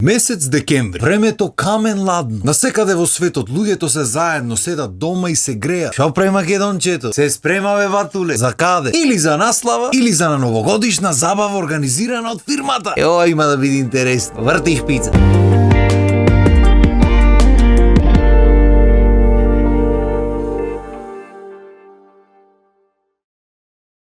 Месец декември. Времето камен ладно. Насекаде во светот луѓето се заедно седат дома и се греат. Шо прави Македончето? Се спрема бе батуле. За каде? Или за наслава, или за на новогодишна забава организирана од фирмата. Ова има да биде интересно. Врти шпица.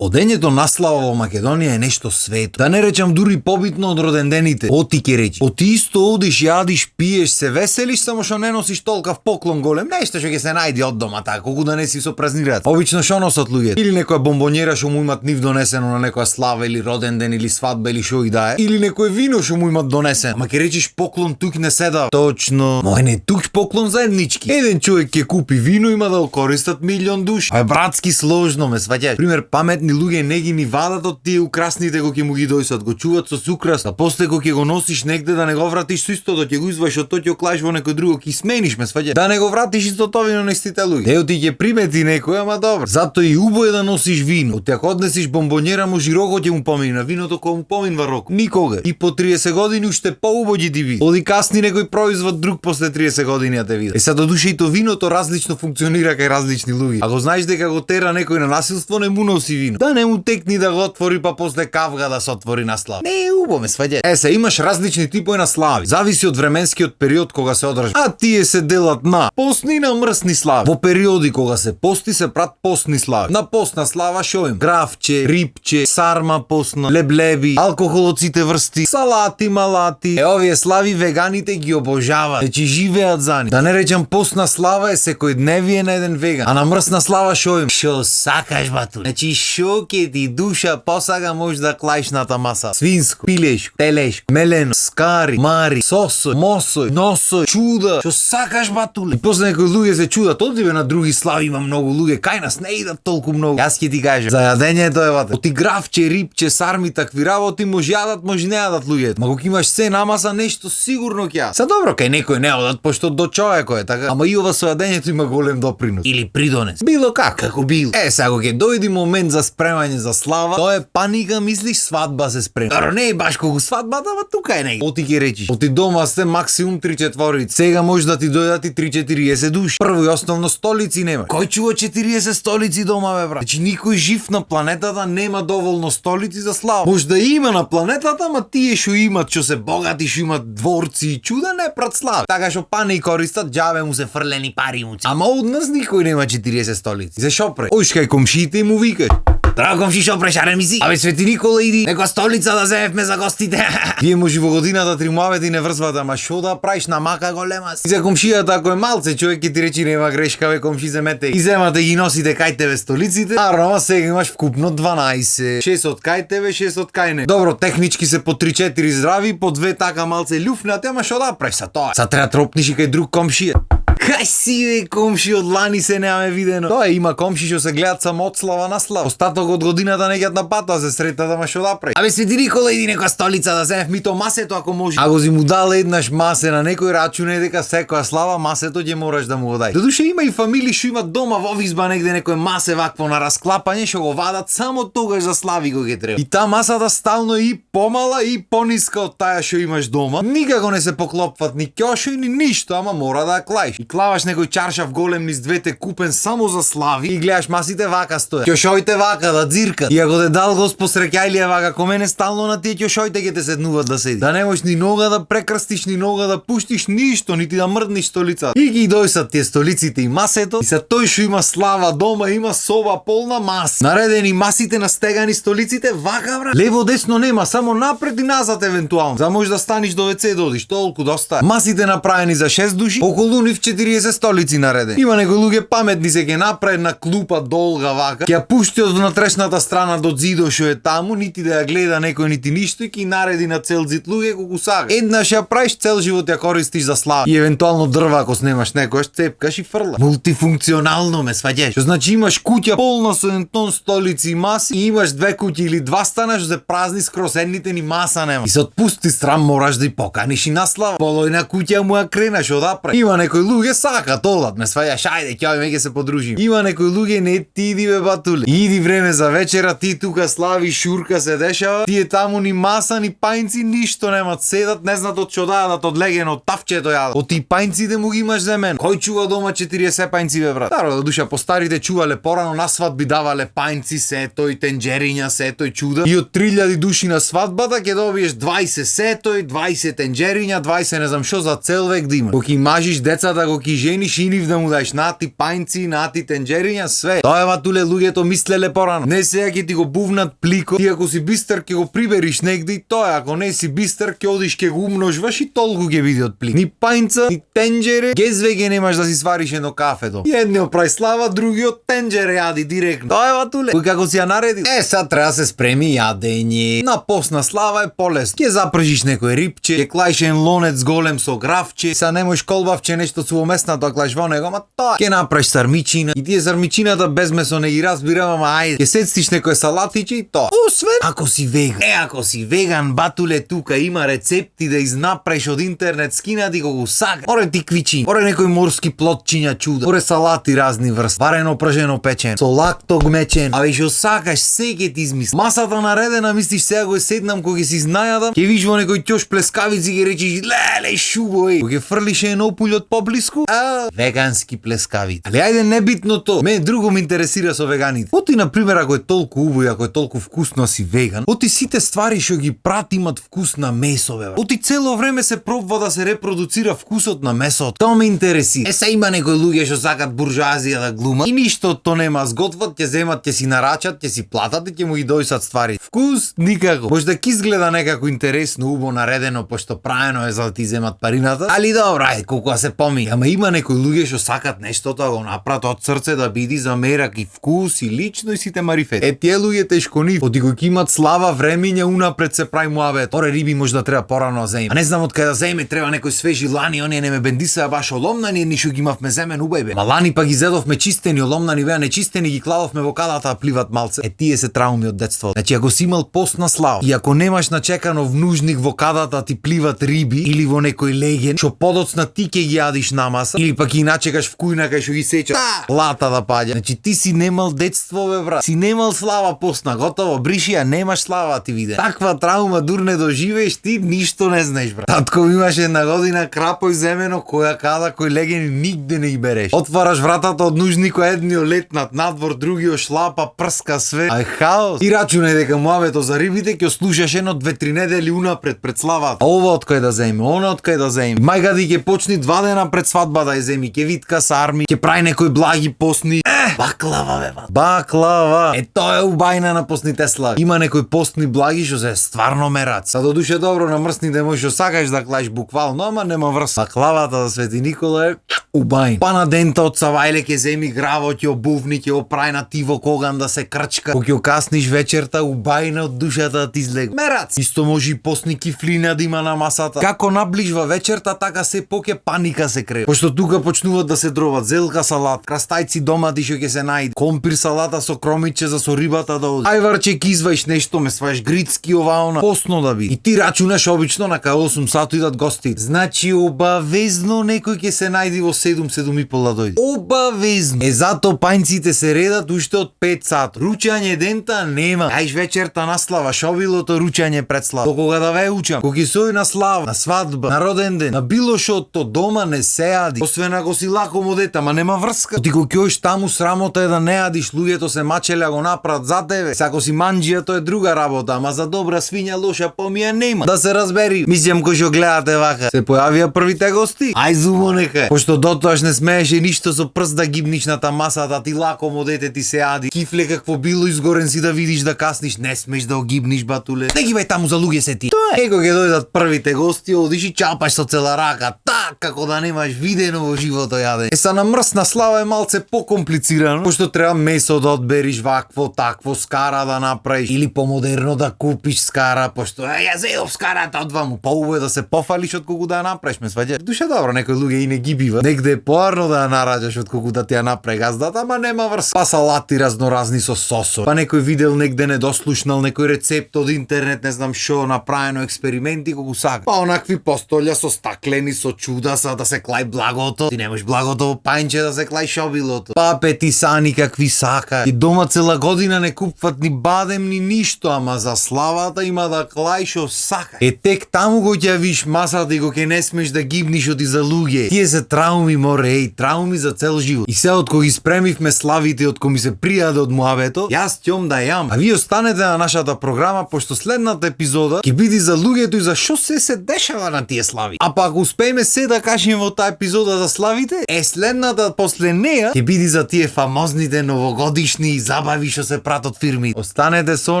Одењето наслава во Македонија е нешто свето. Да не речам дури побитно од родендените. Оти ке речи. Оти исто одиш, јадиш, пиеш, се веселиш, само што не носиш толкав поклон голем. Нешто што ќе се најде од дома така, колку да не си со празнират. Обично што носат луѓето? Или некоја бомбонјера што му имат нив донесено на некоја слава или роденден или свадба или што и да е. Или некој вино што му имат донесено. Ама ќе речиш поклон тук не се дава. Точно. Мој не тук поклон заеднички. Еден човек ќе купи вино, има да го користат милион души. А братски сложно ме сваќаш. Пример паметни луѓе не ги ни вадат од тие украсните кои ќе му ги дојсат, го чуват со сукрас, а после кога ќе го носиш негде да не го вратиш со истото, ќе го извадиш од тоа ќе клаиш во некој друго, ќе смениш ме сваќаш. Да не го вратиш истото вино на истите луѓе. Ео ти ќе примети некој, ама добро. Зато и убаво е да носиш вино. Од ако однесиш бомбонјера, може и рокот ќе му помине, на виното кога му поминува рок. Никога. И по 30 години уште поубаво ќе ти биде. Оди касни некој производ друг после 30 години да те види. Е сега додуше и то виното различно функционира кај различни луѓе. Ако знаеш дека го тера некој на насилство, не му носи вино. Да не му текни да го отвори па после кавга да се отвори на слава. Не е убаво ме сваѓа. Се имаш различни типови на слави. Зависи од временскиот период кога се одржа. А тие се делат на постни и на мрсни слави. Во периоди кога се пости се прат постни слави. На постна слава шо им? Гравче, рипче, сарма постна, леблеби, алкохол од сите врсти, салати, малати. Овие слави веганите ги обожаваат. Значи живеат за нив. Да не речам постна слава е секојдневие на еден веган. А на мрсна слава шо им? Шо сакаш бату? Значи шо ке ти душа посага може да клаиш на та маса. Свинско, пилешко, телешко, мелено, скари, мари, сосој, мосој, носој, чуда. Што сакаш батуле? И после некои луѓе се чудат, одиве на други слави има многу луѓе, кај нас не идат толку многу. Јас ќе ти кажам, за јадењето е бате. Оти гравче, рипче, сарми, такви работи може јадат, може не јадат луѓето. Ма кога имаш се намаса нешто сигурно ќе јадат. Са добро, кај некој не одат, пошто до човекот е така. Ама и ова со јадењето има голем допринос. Или придонес. Било како било. Сега ќе дојде момент за спремање за слава, тоа е паника, мислиш свадба се спрема. Аро не е баш колку свадбата, ама тука е негде. Оти ќе речиш. Оти дома сте максимум 3-4. Сега може да ти дојдат и 3-40 души. Прво и основно столици нема. Кој чува 40 столици дома бе брат? Значи никој жив на планетата нема доволно столици за слава. Може да има на планетата, ама тие што имат, што се богати, што имат дворци и чуда не прат слава. Така што пани користат, џабе му се фрлени пари му. Ама од нас никој нема 40 столици. За шо пре? Оиш кај комшиите и му викаш. Драго комши, шо прешарен ми си? Абе Свети Никола иди, некоја столица да земевме за гостите. Вие може во годината тримавете и не врзвате, ама шо да правиш на мака голема си? И за комшијата ако е малце, човек ќе ти речи нема грешка бе комши земете. И земате ги носите кај тебе столиците. А рома сега имаш вкупно 12. 6 од кај тебе, 6 од кај не. Добро, технички се по 3-4 здрави, по 2 така малце љуфнате, ама шо да правиш са тоа? Са треба тропниш и кај друг комшија. Кај си бе комши од лани се немаме видено. Тоа има комши што се гледат само од слава на слава. Остаток од годината не на пата се сретат, ама што да прави? Абе Свети Никола иди некоја столица да земев ми то масето ако може. Ако си му дал еднаш масе на некој рачун е дека секоја слава масето ќе мораш да му го дај. Додуше има и фамилии што имат дома во изба негде некој масе вакво на расклапање што го вадат само тогаш за слави го ќе треба. И таа масата стално и помала и пониска од таа што имаш дома. Никако не се поклопват ни ќошој ни ништо, ама мора да ја клаиш. Клаваш некој чаршав голем низ двете купен само за слави и гледаш масите вака стојат. Ќошоите вака да дзиркат. И ако те дал Господ среќајлија вака ко мене стално на тие ќошоите ќе те седнуват да седи. Да не можеш ни нога да прекрстиш, ни нога да пуштиш ништо, нити да мрдниш столица. И ги дојсат тие столиците и масето. И се тој што има слава дома има соба полна мас. Наредени масите на стегани столиците вака брат. Лево десно нема, само напред и назад евентуално. За може да станиш до WC додиш, толку доста. Масите направени за 6 души, околу нив 40 столици наредени. Има некои луѓе паметни се ќе направи една клупа долга вака. Ќе ја пушти од внатрешната страна до зидот што е таму, нити да ја гледа некој нити ништо и ќе нареди на цел зид луѓе колку сага. Еднаш ја правиш, цел живот ја користиш за слава. И евентуално дрва ако снемаш некојаш цепкаш и фрла. Мултифункционално ме сваѓаш. Што значи имаш куќа полна со ентон столици и маси и имаш 2 куќи или 2 стана што се празни скроз едните ни маса нема. И се отпусти страм мораш да и поканиш и на слава. Полојна куќа му ја кренаш, што да прави. Има некои луѓе сакат, одат, ме сваѓаш, ајде, ќе ќе се подружим. Има некои луѓе, не ти иди бе батуле. Иди време за вечера, ти тука слави, шурка се дешава, тие таму ни маса, ни пајнци, ништо немат, седат, не знаат од што да јадат, од легено, тавчето јадат. Од ти пајнците му ги имаш за мен. Кој чува дома 40 пајнци бе брат? Старо да душа по старите чувале порано на свадби давале пајнци, сетој, тенџериња, сетој, чуда. И од 3000 души на свадбата ќе добиеш 20 сетој, 20 тенџериња, 20 не знам што за цел век да има. Кога мажиш децата, кога ги жениш и нив да му даеш нати пајнци, нати тенџериња, све. Тоа е батуле луѓето мислеле порано. Не сега ќе ти го бувнат плико, ти ако си бистер ќе го прибериш негде и тоа, ако не си бистер ќе одиш ќе го умножваш и толку ќе биде од плик. Ни пајнца, ни тенџере, гезвеќе немаш да си свариш едно кафето. Едниот прај слава, другиот тенџере јади директно. Тоа е батуле. Кој како си ја нареди? Сад треба се спреми јадење. На постна слава е полесно. Ќе запржиш некој рипче, ќе клаиш ен лонец голем со графче, са не можеш колбавче нешто сувомесно да клаиш во него, ама тоа. Ќе направиш сармичина. И тие сармичината без месо не ги разбирам, ама ајде. Ќе сецтиш некој салатиче и тоа. Освен ако си веган. Ако си веган, батуле, тука има рецепти да изнапреш од интернет, скинати кога сака. Оре тиквичи, оре некој морски плотчиња чуда, оре салати разни врсти, варено, пражено, печено, со лактог мечен, а веќе сакаш секе ти измисли. Масата наредена, мислиш сега го седнам кога ќе си знајадам, ќе виш во некој ќош плескавици ќе речиш леле шубо е. Кога ќе фрлиш едно пулј од поблиску, вегански плескавици. Али ајде небитно то. Мене друго ме интересира со веганите. Оти на пример ако е толку убаво, ако е толку вкусно си веган, оти сите ствари што ги прати имат вкус на месо бе. Оти цело време се пробва да се репродуцира вкусот на месото. Тоа ме интересира. Се има некои луѓе што сакат буржуазија да глумат и ништо од тоа нема, сготват, ќе земат, ќе си нарачат, ќе си платат и ќе му ги дојсат ствари. Вкус никако. Може да ќе изгледа некако интересно, убаво наредено, пошто праено е за да ти земат парината. Али добро, ајде, колку се помине. Ама има некои луѓе што сакат нешто да го направат од срце да биде за мерак и вкус и лично и сите марифети. Тие луѓе тешко нив, оти кои имат слава времиња унапред се прави муабет. Оре риби може да треба порано да земе. А не знам од кај да земе, треба некои свежи лани, оние не ме бендисаа баш оломнани, ни што ги имавме земен убај бе. Ма лани па ги зедовме чистени, оломнани беа нечистени, ги кладовме во кадата да пливат малце. Тие се трауми од детството. Значи ако си имал постна слава и ако немаш начекано внужник во кадата ти пливат риби или во некој леген, што подоцна ти ќе ги јадиш намаса или пак ги начекаш вкујна кај што ги сечаш. Лата да паѓа. Значи ти си немал детство бе брат. Си немал слава постна, готово, бриши ја, немаш слава ти виде. Таква траума дур не доживееш, ти ништо не знаеш брат. Татко имаше една година крапој земено, која када, кој леген нигде не ги береш. Отвараш вратата од нужникот, едниот летнат надвор, другиот шлапа, прска све. Ај хаос. И рачунај дека муабето за рибите ќе слушаш едно 2-3 недели унапред пред славата. Ова од кај да земе, она од кај да земе. Мајка ти ќе почни 2 дена пред свадба да ја земи, ќе витка сарми, ќе прави некои благи постни. Баклава бе бат. Баклава. Тоа е убајна на постните слави. Има некои постни благи што се стварно мераци. Са додуше добро на мрсните можеш што сакаш да клаиш буквално, ама нема врска. Баклавата за Свети Никола е убајна. Па на дента од Савајле ќе земи граво, ќе обувни, ќе опрај на тиво коган да се крчка. Кога ќе окасниш вечерта, убајна од душата да ти излегува. Мераци. Исто може и постни кифлина да има на масата. Како наближва вечерта, така се поќе паника се крее. Пошто тука почнуваат да се дроват зелка салат, крастајци домати што ќе се најде, компир салата со кромиче за со рибата да оди. Ајварче ќе изваиш нешто, ме сваеш грицки оваона, постно да биде. И ти рачунаш обично на кај 8 сати идат гости. Значи обавезно некој ќе се најде во 7-7:30 да дојде. Обавезно. Зато пајнците се редат уште од 5 сат. Ручање дента нема. Ајш вечерта на слава, шобилото ручање пред слава. До кога да ве учам? Кога ќе сој на слава, на свадба, на роден ден, на било што то дома не се јади. Освен ако си лакомо дете, ама нема врска. Ти кога ќе таму срамота е да не јадиш, луѓето се мачелја го направат за тебе. Ако си манџија, тоа е друга работа, ама за добра свиња лоша помија нема. Да се разбери. Мислам кој што гледате вака. Се појавија првите гости. Ај зубо нека. Пошто дотоаш не смееше ништо со прст да гибниш на масата, ти лакомо дете ти се јади. Кифле какво било изгорен си да видиш да касниш, не смеш да огибниш батуле. Не ги бај таму за луѓе се ти. Тоа е. Кога ќе дојдат првите гости, одиш и чапаш со цела рака, так како да немаш видено во живото јадење. Са на мрсна слава е малце покомплицирано, пошто треба месо да одбериш вакво, такво, скара да направиш или помодерно да купиш скара, пошто ја зедов скарата одваму. Поубаво е да се пофалиш отколку да ја направиш, ме сваѓа. Душа добро, некои луѓе и не ги бива. Негде е поарно да ја нараѓаш отколку да ти ја направи газдата, ама нема врска. Па салати разноразни со сосо. Па некој видел негде недослушнал некој рецепт од интернет, не знам што, направено експерименти колку сака. Па онакви постолја со стаклени, со туда са да се клај благото, ти немаш благото, пајнче да се клај шобилото. Папе ти са никакви сака. И дома цела година не купват ни бадем ни ништо, ама за славата има да клај шо сака. Тек таму го ќе виш масата и го ќе не смеш да гибниш оти за луѓе. Тие се трауми, море, трауми за цел живот. И се од кога ги спремивме славите, од кога ми се пријаде од муабето, јас ќом да јам. А вие останете на нашата програма, пошто следната епизода ќе биде за луѓето и за шо се дешава на тие слави. А па ако успееме се да кажеме во таа епизода за славите, следната после неја ќе биде за тие фамозните новогодишни забави што се пратат фирми. Останете со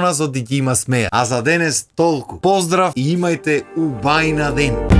нас, оти ќе има смеја. А за денес толку. Поздрав и имајте убајна ден.